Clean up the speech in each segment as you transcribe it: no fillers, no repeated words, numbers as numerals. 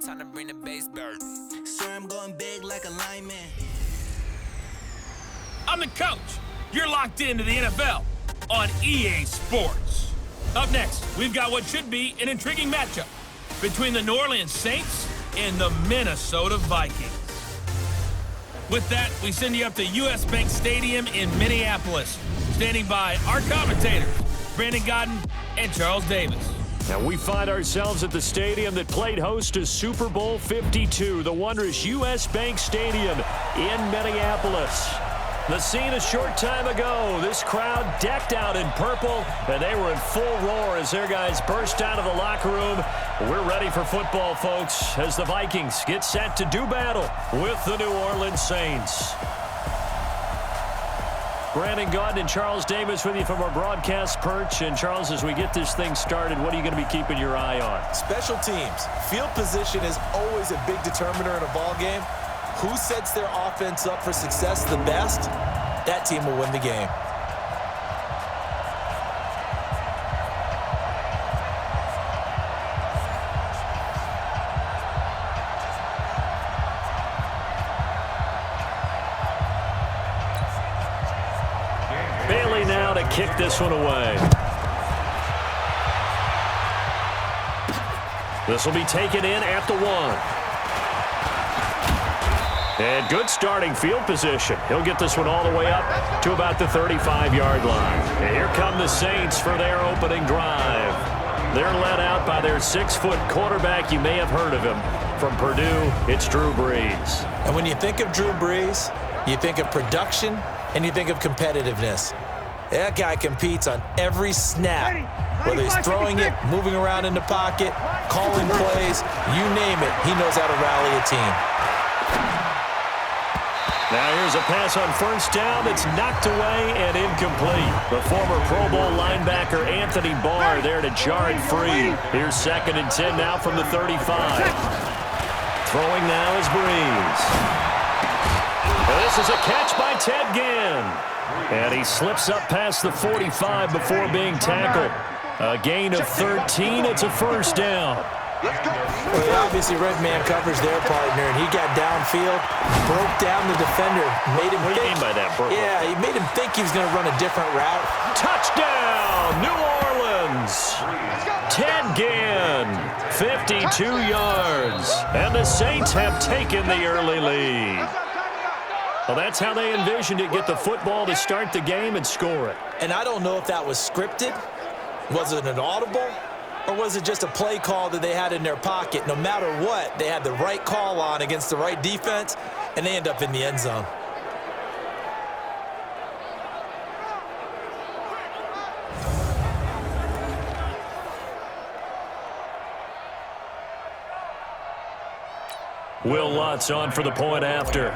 time to bring the bass bird. Sir, I'm going big like a lineman. I'm the coach. You're locked into the NFL on EA Sports. Up next, we've got what should be an intriguing matchup between the New Orleans Saints and the Minnesota Vikings. With that, we send you up to US Bank Stadium in Minneapolis. Standing by our commentators, Brandon Godden and Charles Davis. And we find ourselves at the stadium that played host to Super Bowl 52, the wondrous US Bank Stadium in Minneapolis. The scene a short time ago, this crowd decked out in purple, and they were in full roar as their guys burst out of the locker room. We're ready for football, folks, as the Vikings get set to do battle with the New Orleans Saints. Brandon Gaudin and Charles Davis with you from our broadcast perch. And, Charles, as we get this thing started, what are you going to be keeping your eye on? Special teams. Field position is always a big determiner in a ball game. Who sets their offense up for success the best, that team will win the game. Bailey now to kick this one away. This will be taken in at the 1. And good starting field position. He'll get this one all the way up to about the 35-yard line. And here come the Saints for their opening drive. They're led out by their 6-foot quarterback. You may have heard of him. From Purdue, it's Drew Brees. And when you think of Drew Brees, you think of production and you think of competitiveness. That guy competes on every snap. Whether he's throwing it, moving around in the pocket, calling plays, you name it, he knows how to rally a team. Now here's a pass on first down that's knocked away and incomplete. The former Pro Bowl linebacker Anthony Barr there to jar it free. Here's 2nd and 10 now from the 35. Throwing now is Brees. And this is a catch by Ted Ginn. And he slips up past the 45 before being tackled. A gain of 13. It's a first down. Well, he obviously read man coverage their partner, and he got downfield, broke down the defender, made him think. What do you mean by that, bro? Yeah, he made him think he was going to run a different route. Touchdown, New Orleans! Ted Ginn, 52 yards, and the Saints have taken the early lead. Well, that's how they envisioned it, get the football to start the game and score it. And I don't know if that was scripted. Was it an audible? Or was it just a play call that they had in their pocket? No matter what, they had the right call on against the right defense, and they end up in the end zone. Will Lutz on for the point after.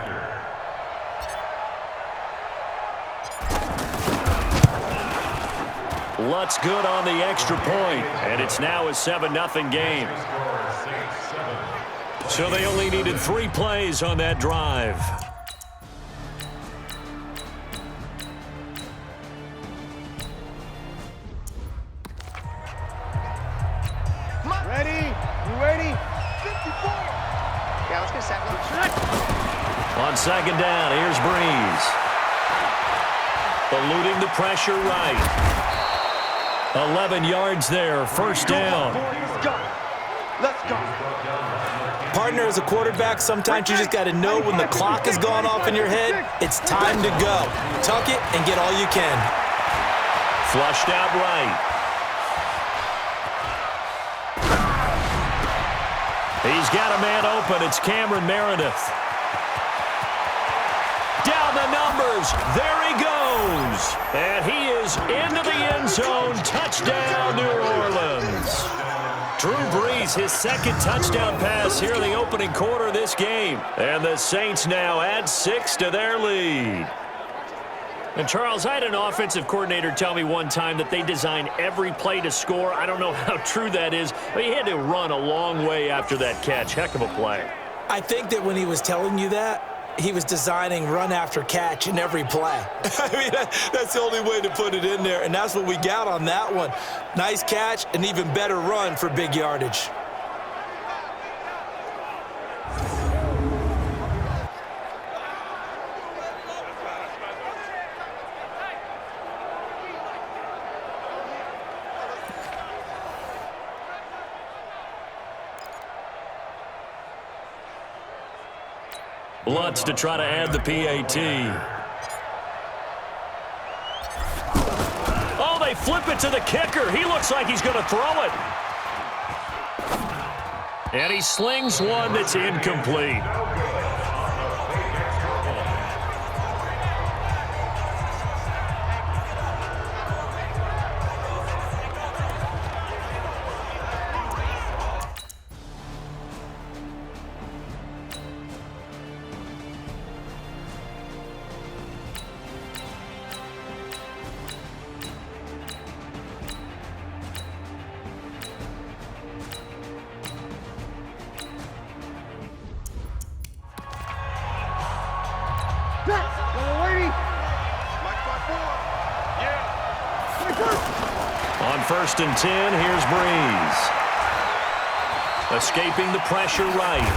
Lutz good on the extra point, and it's now a 7-0 game. So they only needed 3 plays on that drive. Ready? You ready? 54. Yeah, let's get set. On 2nd down, here's Brees. Eluding the pressure right. 11 yards there, first down. Let's go. Partner, as a quarterback, sometimes you just got to know when the clock has gone off in your head, it's time to go. Tuck it and get all you can. Flushed out right. He's got a man open. It's Cameron Meredith. Down the numbers. There he goes. And he is into the end zone. Touchdown, New Orleans. Drew Brees, his 2nd touchdown pass here in the opening quarter of this game. And the Saints now add 6 to their lead. And, Charles, I had an offensive coordinator tell me one time that they design every play to score. I don't know how true that is, but he had to run a long way after that catch. Heck of a play. I think that when he was telling you that, he was designing run after catch in every play. I mean, that's the only way to put it in there, and that's what we got on that one. Nice catch, an even better run for big yardage. Lutz to try to add the PAT. Oh, they flip it to the kicker. He looks like he's going to throw it. And he slings one that's incomplete. On 1st and 10, here's Breeze. Escaping the pressure right.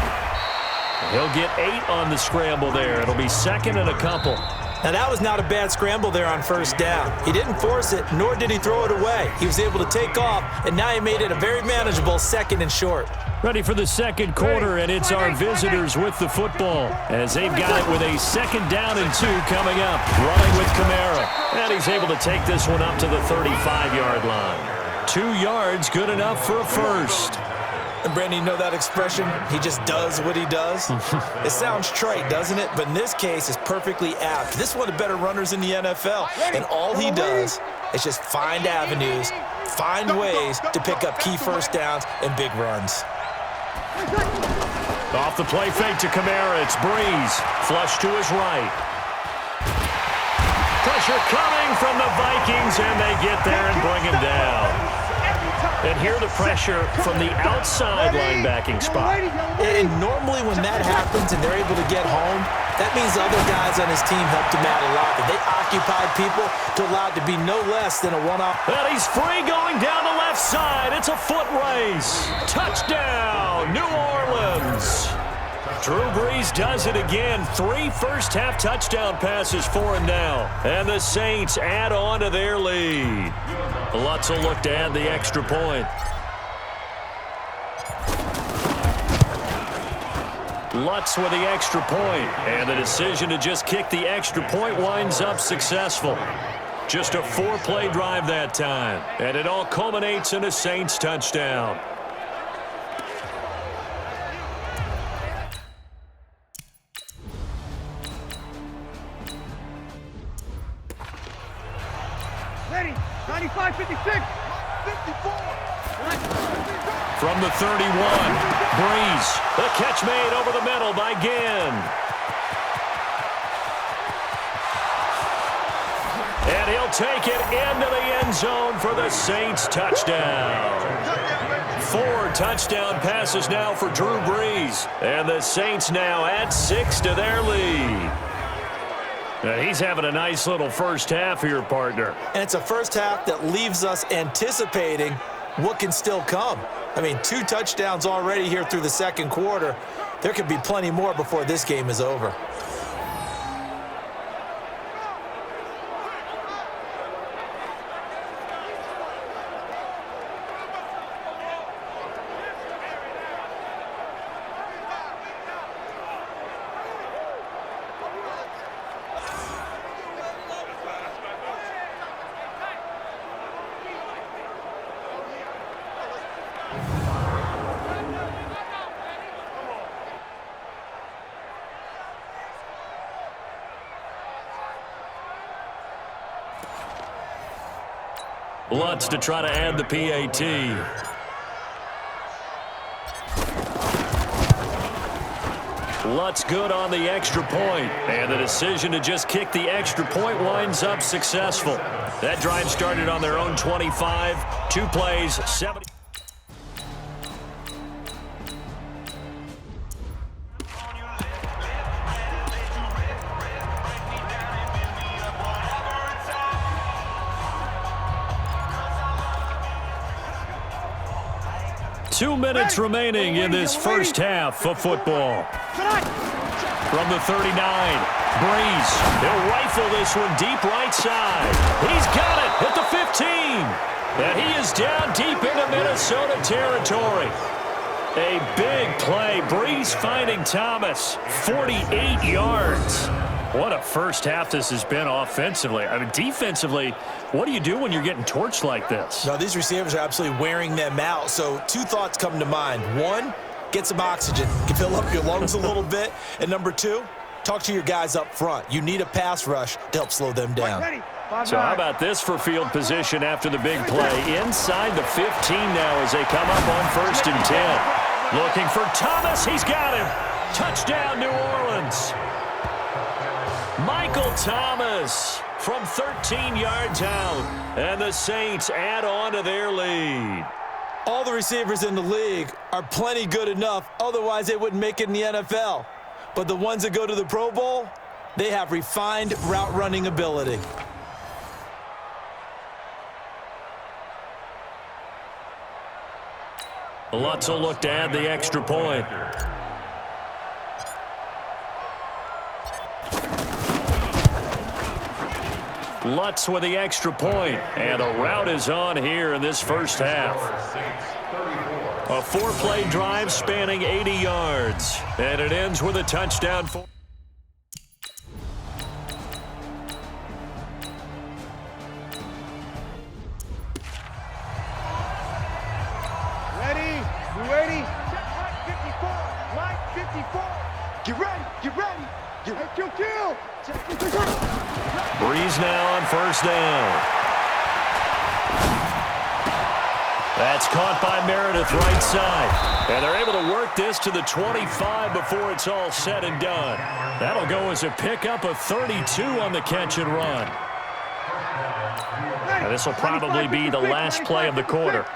He'll get 8 on the scramble there. It'll be 2nd and a couple. Now, that was not a bad scramble there on 1st down. He didn't force it, nor did he throw it away. He was able to take off, and now he made it a very manageable 2nd and short. Ready for the 2nd quarter, and it's our visitors with the football as they've got it with a 2nd down and 2 coming up. Running with Kamara, and he's able to take this one up to the 35-yard line. 2 yards, good enough for a first. And Brandon, you know that expression? He just does what he does? It sounds trite, doesn't it? But in this case, it's perfectly apt. This is one of the better runners in the NFL, and all he does is just find avenues, find ways to pick up key 1st downs and big runs. Off the play fake to Kamara, it's Breeze. Flush to his right. Pressure coming from the Vikings, and they get there and bring him down. And here the pressure from the outside linebacking spot. And normally when that happens and they're able to get home, that means the other guys on his team helped him out a lot. But they occupied people to allow it to be no less than a one-off. And he's free going down the left side. It's a foot race. Touchdown, New Orleans. Drew Brees does it again. 3 first-half touchdown passes for him now. And the Saints add on to their lead. Lutz will look to add the extra point. Lutz with the extra point. And the decision to just kick the extra point winds up successful. Just a 4-play drive that time. And it all culminates in a Saints touchdown. Ready, 95, 56, 54. From the 31, Breeze. The catch made over the middle by Ginn. And he'll take it into the end zone for the Saints touchdown. 4 touchdown passes now for Drew Brees. And the Saints now add 6 to their lead. He's having a nice little first half here, partner. And it's a first half that leaves us anticipating what can still come. I mean, 2 touchdowns already here through the 2nd quarter. There could be plenty more before this game is over. Lutz to try to add the PAT. Lutz good on the extra point, and the decision to just kick the extra point winds up successful. That drive started on their own 25, 2 plays, 70. Two minutes remaining in this first half of football. From the 39, Breeze. He'll rifle this one deep right side. He's got it at the 15. And he is down deep into Minnesota territory. A big play. Breeze finding Thomas. 48 yards. What a first half this has been offensively. I mean, defensively, what do you do when you're getting torched like this? No, these receivers are absolutely wearing them out. So 2 thoughts come to mind. 1, get some oxygen. Fill up your lungs a little bit. And number 2, talk to your guys up front. You need a pass rush to help slow them down. So how about this for field position after the big play? Inside the 15 now as they come up on 1st and 10. Looking for Thomas. He's got him. Touchdown, New Orleans. Michael Thomas from 13 yards out. And the Saints add on to their lead. All the receivers in the league are plenty good enough. Otherwise, they wouldn't make it in the NFL. But the ones that go to the Pro Bowl, they have refined route running ability. Lutz will look to add the extra point. Lutz with the extra point, and the route is on here in this first half. A 4-play drive spanning 80 yards, and it ends with a touchdown for... Ready? You ready? Check line 54. Get ready. Get ready. Kill. Check 54. Breeze now on 1st down. That's caught by Meredith right side. And they're able to work this to the 25 before it's all said and done. That'll go as a pickup of 32 on the catch and run. Now this will probably be the last play of the quarter.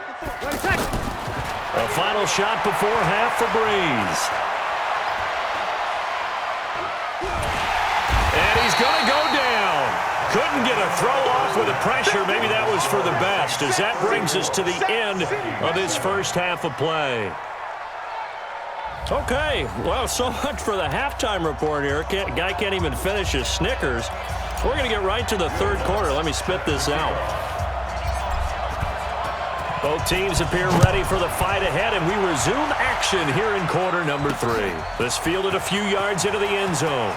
A final shot before half for Breeze. And he's going to go down. Couldn't get a throw off with the pressure. Maybe that was for the best, as that brings us to the end of this first half of play. Okay, well, so much for the halftime report here. Guy can't even finish his Snickers. We're going to get right to the third quarter. Let me spit this out. Both teams appear ready for the fight ahead, and we resume action here in quarter number 3. This fielded a few yards into the end zone.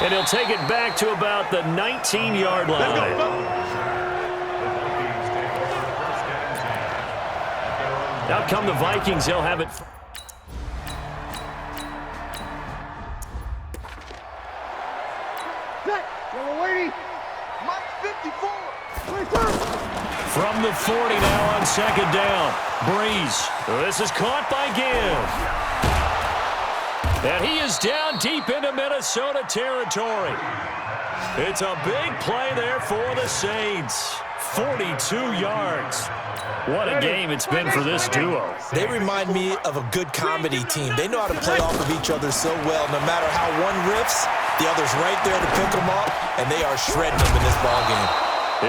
And he'll take it back to about the 19-yard line. Out come the Vikings. They'll have it. From the 40 now on 2nd down. Breeze. This is caught by Gibb. And he is down deep into Minnesota territory. It's a big play there for the Saints. 42 yards. What a game it's been for this duo. They remind me of a good comedy team. They know how to play off of each other so well. No matter how one riffs, the other's right there to pick them up, and they are shredding them in this ballgame.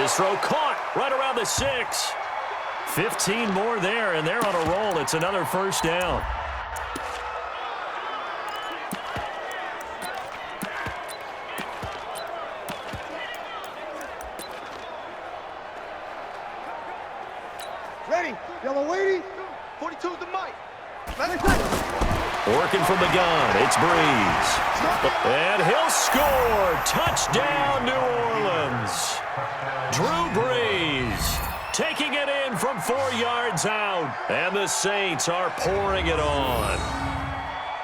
His throw caught right around the 6. 15 more there, and they're on a roll. It's another 1st down. Ready. Yellow lady. 42's the mic. Working from the gun, it's Breeze. And he'll score. Touchdown, New Orleans. Drew Brees taking it in from 4 yards out. And the Saints are pouring it on.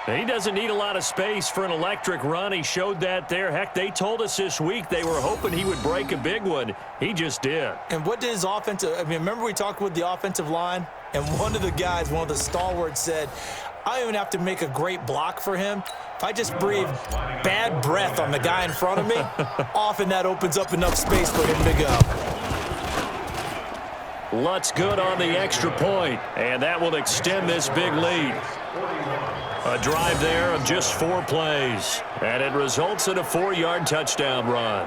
He doesn't need a lot of space for an electric run. He showed that there. Heck, they told us this week they were hoping he would break a big one. He just did. And what did his offensive – I mean, remember we talked with the offensive line? And one of the guys, one of the stalwarts said, I don't even have to make a great block for him. If I just breathe bad breath on the guy in front of me, often that opens up enough space for him to go. Lutz good on the extra point, and that will extend this big lead. A drive there of just 4 plays, and it results in a 4-yard touchdown run.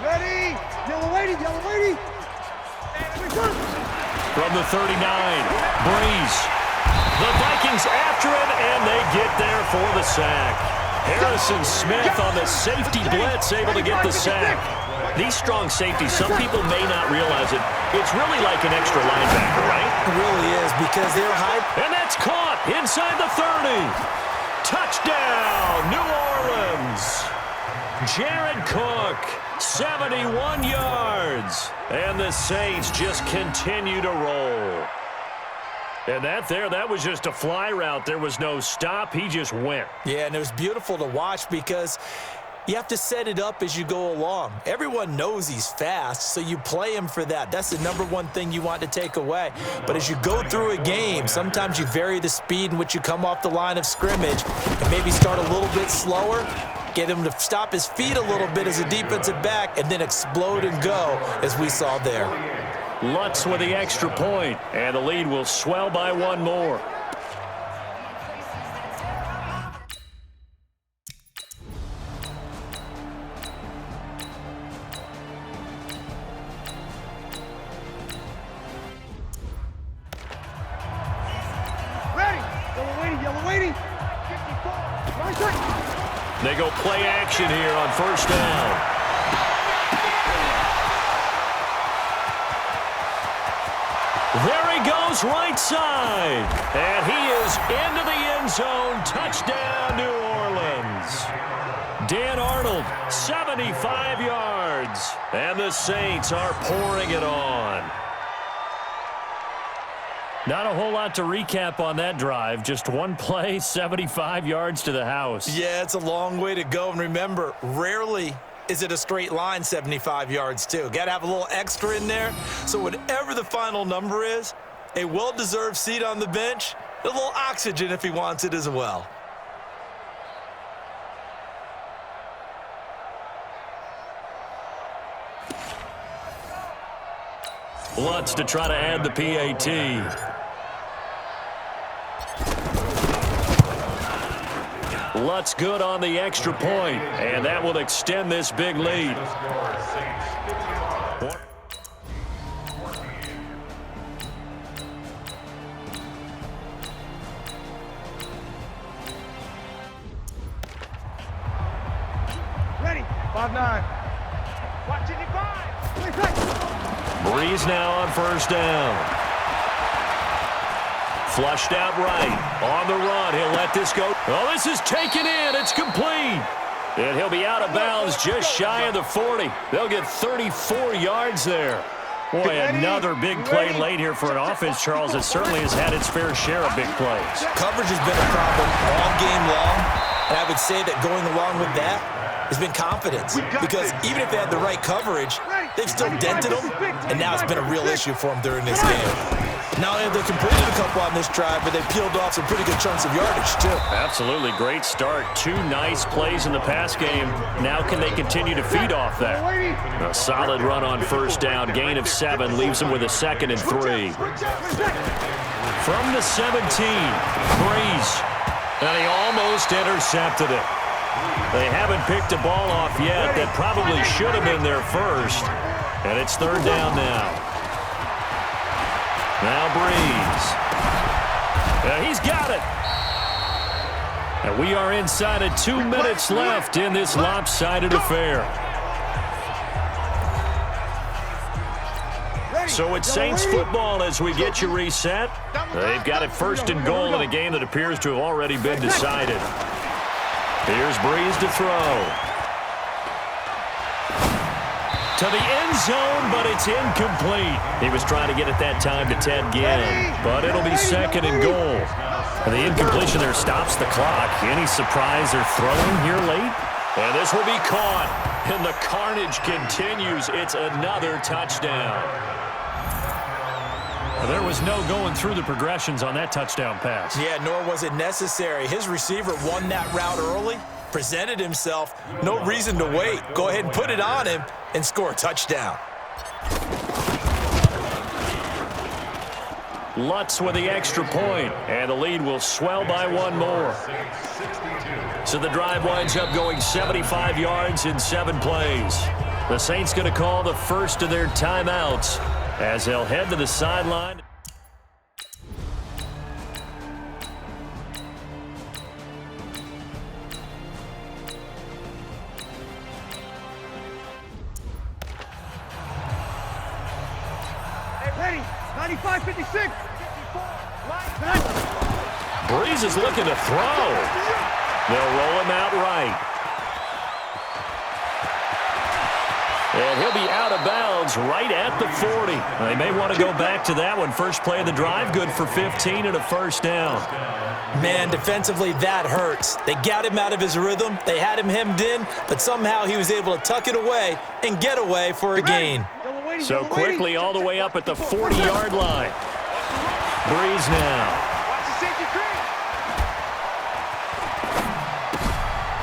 Ready. Yellow lady. From the 39, Breeze. The Vikings after him, and they get there for the sack. Harrison Smith on the safety blitz, able to get the sack. These strong safeties, some people may not realize it. It's really like an extra linebacker, right? It really is, because they're high. And that's caught inside the 30. Touchdown, New Orleans. Jared Cook, 71 yards. And the Saints just continue to roll. And that was just a fly route. There was no stop. He just went. Yeah, and it was beautiful to watch because you have to set it up as you go along. Everyone knows he's fast, so you play him for that. That's the number one thing you want to take away. But as you go through a game, sometimes you vary the speed in which you come off the line of scrimmage and maybe start a little bit slower, get him to stop his feet a little bit as a defensive back, and then explode and go, as we saw there. Lutz with the extra point, and the lead will swell by one more. Yellow waiting. 54. They go play action here on first down. There he goes right side. And he is into the end zone. Touchdown, New Orleans. Dan Arnold, 75 yards. And the Saints are pouring it on. Not a whole lot to recap on that drive. Just one play, 75 yards to the house. Yeah, it's a long way to go. And remember, rarely is it a straight line 75 yards, too. Got to have a little extra in there. So whatever the final number is, a well-deserved seat on the bench, a little oxygen if he wants it as well. Lutz to try to add the PAT. Lutz good on the extra point, and that will extend this big lead. Ready. 5-9. Watch it, 5. Breeze now on first down. Flushed out right. On the run. He'll let this go. Oh, this is taken in. It's complete. And he'll be out of bounds just shy of the 40. They'll get 34 yards there. Boy, another big play late here for an offense, Charles, that certainly has had its fair share of big plays. Coverage has been a problem all game long, and I would say that going along with that has been confidence. Because even if they had the right coverage, they've still dented them, and now it's been a real issue for them during this game. Not only have they completed a couple on this drive, but they peeled off some pretty good chunks of yardage, too. Absolutely. Great start. 2 nice plays in the pass game. Now can they continue to feed off that? A solid run on first down. Gain of 7 leaves them with a 2nd and 3. From the 17, Breeze. And he almost intercepted it. They haven't picked a ball off yet. That probably should have been their first. And it's 3rd down now. Now Breeze. He's got it. And we are inside of 2 minutes left in this lopsided affair. So it's Saints football as we get you reset. They've got it 1st and goal in a game that appears to have already been decided. Here's Breeze to throw. To the end zone, but it's incomplete. He was trying to get it that time to Ted Ginn, but it'll be 2nd and goal. And the incompletion there stops the clock. Any surprise they're throwing here late? And this will be caught. And the carnage continues. It's another touchdown. There was no going through the progressions on that touchdown pass. Yeah, nor was it necessary. His receiver won that route early, presented himself, no reason to wait. Go ahead and put it on him and score a touchdown. Lutz with the extra point, and the lead will swell by 1 more. So the drive winds up going 75 yards in 7 plays. The Saints going to call the first of their timeouts as they'll head to the sideline. Ready, 95, 56. Breeze is looking to throw. They'll roll him out right. And he'll be out of bounds right at the 40. They may want to go back to that one. First play of the drive, good for 15 and a first down. Man, defensively, that hurts. They got him out of his rhythm. They had him hemmed in, but somehow he was able to tuck it away and get away for a gain. So quickly all the way up at the 40-yard line. Breeze now.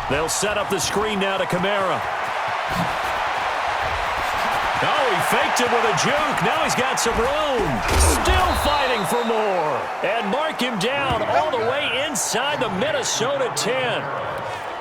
They'll set up the screen now to Kamara. Oh, he faked it with a juke. Now he's got some room. Still fighting for more. And mark him down all the way inside the Minnesota 10.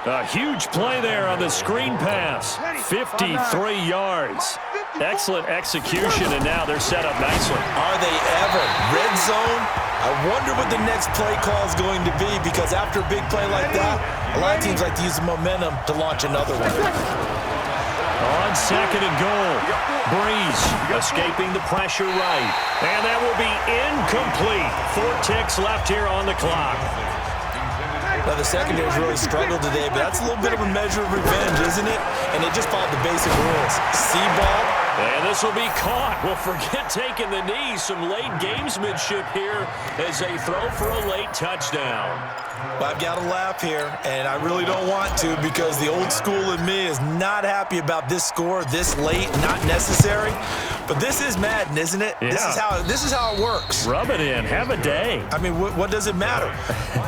A huge play there on the screen pass. 53 yards. Excellent execution, and now they're set up nicely. Are they ever? Red zone? I wonder what the next play call is going to be, because after a big play like that, a lot of teams like to use the momentum to launch another one. On second and goal, Breeze escaping the pressure right. And that will be incomplete. 4 ticks left here on the clock. Now, the secondary's really struggled today, but that's a little bit of a measure of revenge, isn't it? And they just followed the basic rules. See ball. And this will be caught. Well, forget taking the knee. Some late gamesmanship here as they throw for a late touchdown. Well, I've got to laugh here, and I really don't want to, because the old school in me is not happy about this score this late, not necessary. But this is Madden, isn't it? Yeah. This is how it works. Rub it in. Have a day. I mean, what does it matter?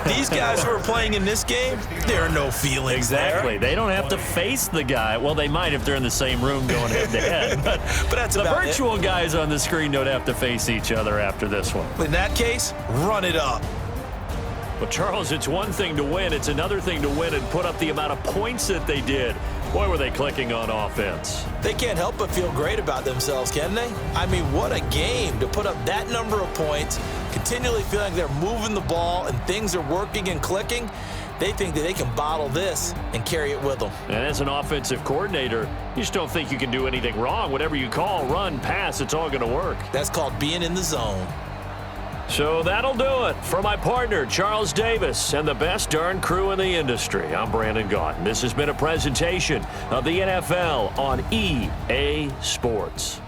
These guys who are playing in this game, there are no feelings Exactly. there. They don't have to face the guy. Well, they might if they're in the same room going head-to-head. But that's the about virtual guys on the screen don't have to face each other after this one. In that case, run it up. Well, Charles, it's one thing to win. It's another thing to win and put up the amount of points that they did. Boy, were they clicking on offense. They can't help but feel great about themselves, can they? I mean, what a game to put up that number of points, continually feeling they're moving the ball and things are working and clicking. They think that they can bottle this and carry it with them. And as an offensive coordinator, you just don't think you can do anything wrong. Whatever you call, run, pass, it's all going to work. That's called being in the zone. So that'll do it. For my partner, Charles Davis, and the best darn crew in the industry, I'm Brandon Gaudin. This has been a presentation of the NFL on EA Sports.